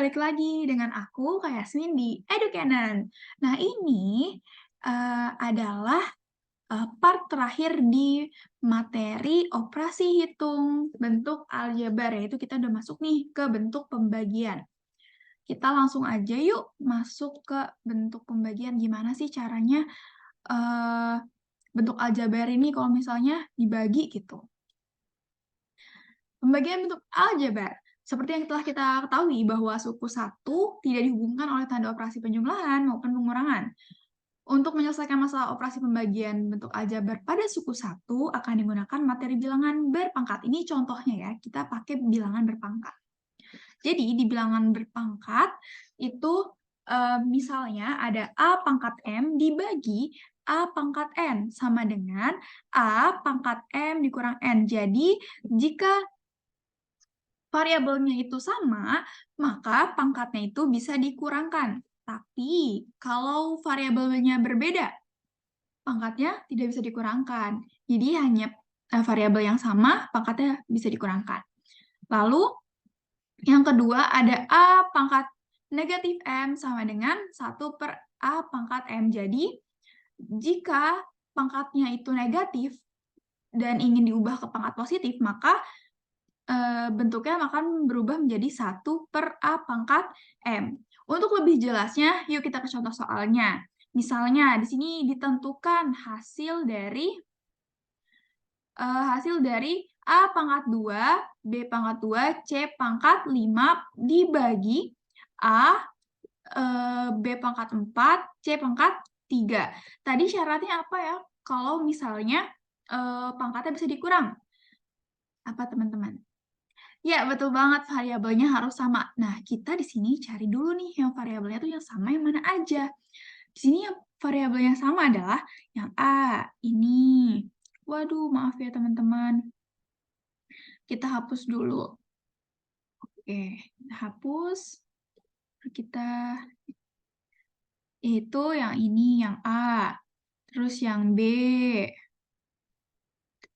balik lagi dengan aku, Kak Yasmin di Educanan. Nah, ini adalah part terakhir di materi operasi hitung bentuk aljabar, yaitu kita udah masuk nih ke bentuk pembagian. Kita langsung aja yuk masuk ke bentuk pembagian. Gimana sih caranya bentuk aljabar ini kalau misalnya dibagi gitu. Pembagian bentuk aljabar. Seperti yang telah kita ketahui bahwa suku 1 tidak dihubungkan oleh tanda operasi penjumlahan maupun pengurangan. Untuk menyelesaikan masalah operasi pembagian bentuk aljabar pada suku 1 akan digunakan materi bilangan berpangkat. Ini contohnya ya, kita pakai bilangan berpangkat. Jadi di bilangan berpangkat itu misalnya ada A pangkat M dibagi A pangkat N sama dengan A pangkat M dikurang N. Jadi jika variabelnya itu sama, maka pangkatnya itu bisa dikurangkan. Tapi kalau variabelnya berbeda, pangkatnya tidak bisa dikurangkan. Jadi hanya variabel yang sama, pangkatnya bisa dikurangkan. Lalu yang kedua ada A pangkat negatif M sama dengan 1 per A pangkat M. Jadi jika pangkatnya itu negatif dan ingin diubah ke pangkat positif, maka bentuknya akan berubah menjadi 1 per A pangkat M. Untuk lebih jelasnya, yuk kita ke contoh soalnya. Misalnya, di sini ditentukan hasil dari A pangkat 2, B pangkat 2, C pangkat 5 dibagi A, B pangkat 4, C pangkat 3. Tadi syaratnya apa ya? Kalau misalnya pangkatnya bisa dikurang. Apa, teman-teman? Ya, betul banget, variabelnya harus sama. Nah, kita di sini cari dulu nih yang variabelnya tuh yang sama yang mana aja. Di sini yang variabel yang sama adalah yang A, ini. Waduh, maaf ya teman-teman. Kita hapus dulu. Oke, kita hapus. Kita itu yang ini, yang A. Terus yang B.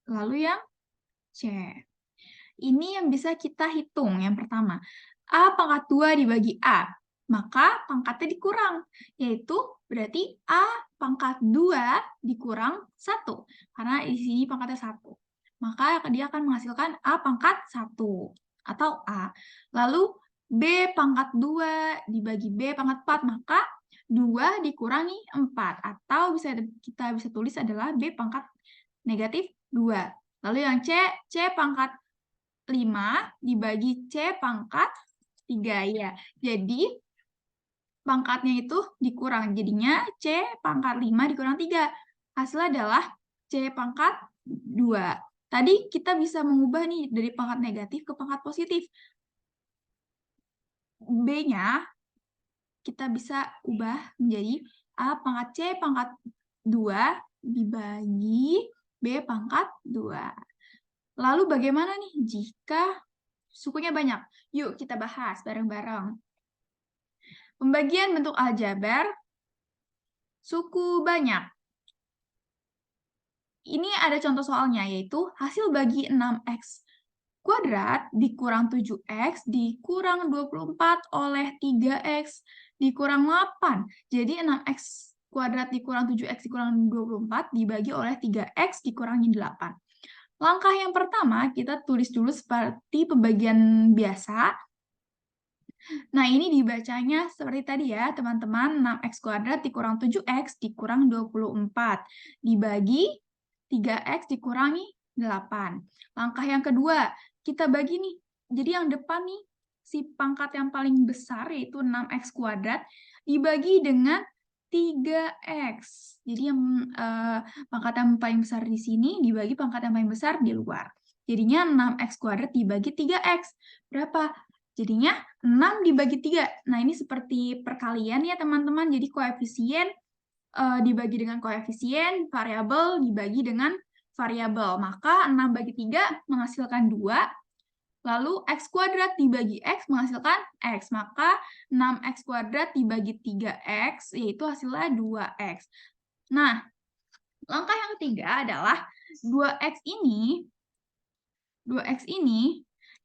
Lalu yang C. Ini yang bisa kita hitung yang pertama. A pangkat 2 dibagi A, maka pangkatnya dikurang, yaitu berarti A pangkat 2 dikurang 1, karena di sini pangkatnya 1. Maka dia akan menghasilkan A pangkat 1, atau A. Lalu B pangkat 2 dibagi B pangkat 4, maka 2 dikurangi 4, atau kita bisa tulis adalah B pangkat negatif 2. Lalu yang C, C pangkat 5 dibagi C pangkat 3 ya. Jadi pangkatnya itu dikurang. Jadinya C pangkat 5 dikurang 3. Hasilnya adalah C pangkat 2. Tadi kita bisa mengubah nih dari pangkat negatif ke pangkat positif. B-nya kita bisa ubah menjadi A pangkat C pangkat 2 dibagi B pangkat 2. Lalu bagaimana nih jika sukunya banyak? Yuk kita bahas bareng-bareng. Pembagian bentuk aljabar suku banyak. Ini ada contoh soalnya, yaitu hasil bagi 6x kuadrat dikurang 7x dikurang 24 oleh 3x dikurang 8. Jadi 6x kuadrat dikurang 7x dikurang 24 dibagi oleh 3x dikurangi 8. Langkah yang pertama, kita tulis dulu seperti pembagian biasa. Nah, ini dibacanya seperti tadi ya, teman-teman. 6x kuadrat dikurang 7x dikurang 24. Dibagi 3x dikurangi 8. Langkah yang kedua, kita bagi nih. Jadi yang depan nih, si pangkat yang paling besar yaitu 6x kuadrat dibagi dengan 3x. Jadi yang pangkat yang paling besar di sini dibagi pangkat yang paling besar di luar. Jadinya 6x kuadrat dibagi 3x. Berapa? Jadinya 6 dibagi 3. Nah, ini seperti perkalian ya, teman-teman. Jadi koefisien dibagi dengan koefisien, variabel dibagi dengan variabel. Maka 6 bagi 3 menghasilkan 2. Lalu x kuadrat dibagi x menghasilkan x. Maka 6x kuadrat dibagi 3x, yaitu hasilnya 2x. Nah, langkah yang ketiga adalah 2x ini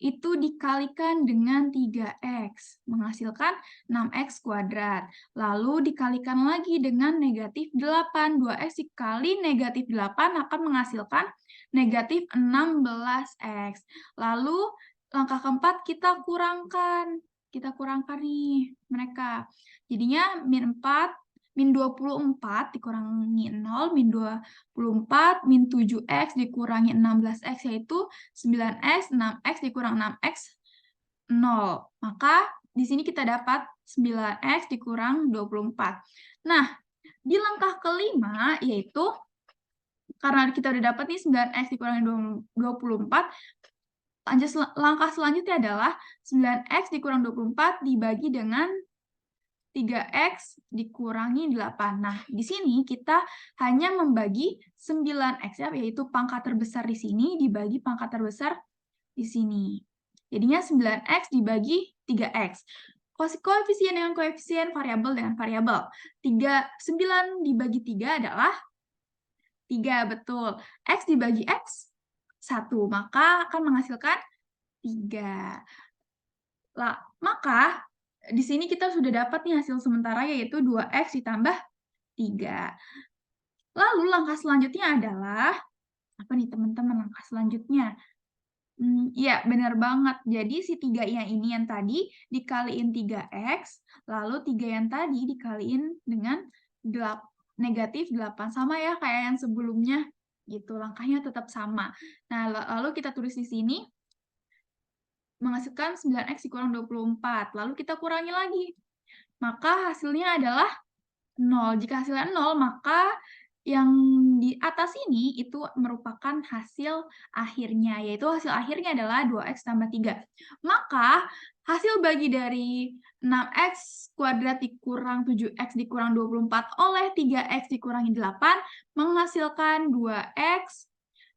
itu dikalikan dengan 3x, menghasilkan 6x kuadrat. Lalu dikalikan lagi dengan negatif 8. 2x dikali negatif 8 akan menghasilkan negatif 16x. Lalu langkah keempat kita kurangkan. Kita kurangkan nih mereka. Jadinya min 4, min 24 dikurangi 0, min 24, min 7x dikurangi 16x, yaitu 9x, 6x dikurang 6x, 0. Maka di sini kita dapat 9x dikurang 24. Nah, di langkah kelima, yaitu karena kita udah dapat nih 9x dikurangi 24, langkah selanjutnya adalah 9x dikurang 24 dibagi dengan 3x dikurangi 8. Nah, di sini kita hanya membagi 9x, ya, yaitu pangkat terbesar di sini dibagi pangkat terbesar di sini. Jadinya 9x dibagi 3x. Koefisien dengan koefisien, variabel dengan variabel. 9 dibagi 3 adalah 3, betul. X dibagi X, 1. Maka akan menghasilkan 3. Maka di sini kita sudah dapat nih hasil sementara, yaitu 2x ditambah 3. Lalu langkah selanjutnya adalah, apa nih teman-teman langkah selanjutnya? Iya, benar banget. Jadi si 3 ini yang tadi dikaliin 3x, lalu 3 yang tadi dikaliin dengan negatif 8. Sama ya kayak yang sebelumnya, gitu. Langkahnya tetap sama. Nah, lalu kita tulis di sini, menghasilkan 9x dikurang 24. Lalu kita kurangi lagi. Maka hasilnya adalah 0. Jika hasilnya 0, maka yang di atas ini itu merupakan hasil akhirnya, yaitu hasil akhirnya adalah 2x tambah 3. Maka hasil bagi dari 6x kuadrat dikurang 7x dikurang 24 oleh 3x dikurangi 8 menghasilkan 2x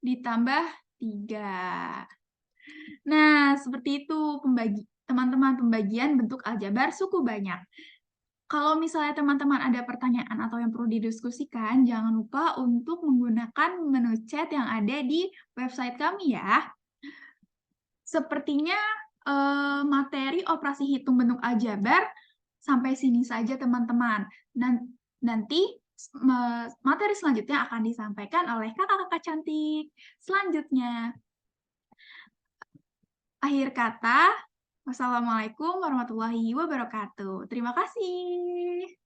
ditambah 3. Nah, seperti itu teman-teman pembagian bentuk aljabar suku banyak. Kalau misalnya teman-teman ada pertanyaan atau yang perlu didiskusikan, jangan lupa untuk menggunakan menu chat yang ada di website kami ya. Sepertinya materi operasi hitung bentuk aljabar sampai sini saja teman-teman. Dan nanti materi selanjutnya akan disampaikan oleh kakak-kakak cantik selanjutnya. Akhir kata, wassalamualaikum warahmatullahi wabarakatuh. Terima kasih.